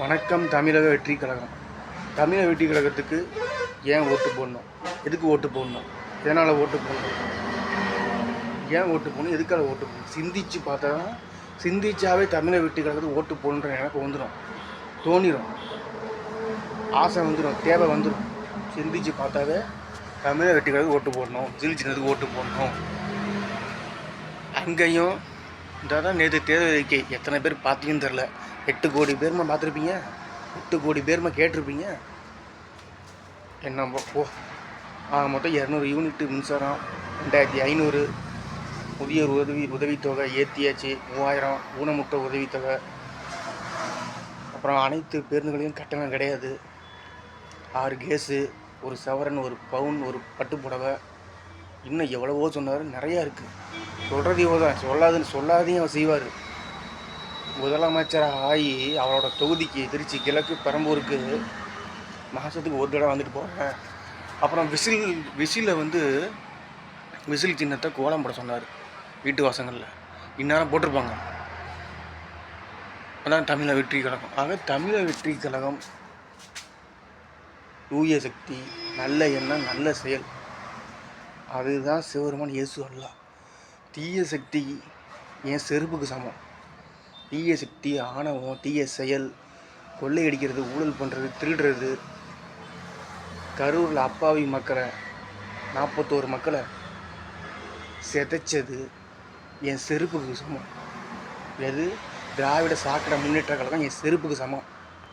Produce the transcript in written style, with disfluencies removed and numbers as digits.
வணக்கம் தமிழக வெற்றி கழகம். தமிழக வெற்றி கழகத்துக்கு ஏன் ஓட்டு போடணும்? எதுக்கு ஓட்டு போடணும்? எதனால் ஓட்டு போடணும்? ஏன் ஓட்டு போடணும்? எதுக்காக ஓட்டு போடணும்? சிந்திச்சு பார்த்தா தான், சிந்திச்சாவே தமிழக வெற்றி கழகத்துக்கு ஓட்டு போடணுன்ற எனக்கு வந்துடும், தோணிடும், ஆசை வந்துடும், தேவை வந்துடும். சிந்திச்சு பார்த்தாவே தமிழக வெற்றி கழகத்துக்கு ஓட்டு போடணும், சின்னதுக்கு ஓட்டு போடணும். அங்கேயும் இந்த தான் நேற்று தேர்தல் அறிக்கை எத்தனை பேர் பார்த்தீங்கன்னு தெரில. 8 கோடி பேர்மா பார்த்துருப்பீங்க, 8 கோடி பேர்மா கேட்டிருப்பீங்க. என்ன மொத்தம் 200 யூனிட்டு மின்சாரம், 2500 முதியோர் உதவித்தொகை ஏற்றியாச்சு, 3000 ஊனமுற்ற உதவித்தொகை, அப்புறம் அனைத்து பேருந்துகளையும் கட்டணம் கிடையாது, 6 கேஸு, 1 சவரன், 1 பவுன், 1 பட்டு புடவை, இன்னும் எவ்வளவோ சொன்னார். நிறையா இருக்குது. சொல்கிறது இவ்வளோ தான், சொல்லாதையும் அவர் செய்வார். முதலமைச்சராக ஆகி அவரோட தொகுதிக்கு திருச்சி கிழக்கு பெரம்பூருக்கு மாதத்துக்கு ஒரு தடவை வந்துட்டு போகிறேன். அப்புறம் விசிலில் விசில் சின்னத்தை கோலம் போட சொன்னார் வீட்டு வாசங்களில். இந்நேரம் போட்டிருப்பாங்க. அதான் தமிழக வெற்றி கழகம். ஆக தமிழக வெற்றி கழகம் தூய சக்தி, நல்ல எண்ணம், நல்ல செயல். அதுதான் சிவபெருமான் இயேசு அல்லாஹ். தீய சக்தி என் செருப்புக்கு சமம். தீய சக்தி, ஆணவம், தீய செயல், கொள்ளையடிக்கிறது, ஊழல் பண்ணுறது, திருடுறது, கரூரில் அப்பாவி மக்களை 41 மக்களை சிதைச்சது என் செருப்புக்கு சமம். எது? திராவிட சாக்கடை முன்னேற்ற கழகம் என் செருப்புக்கு சமம்.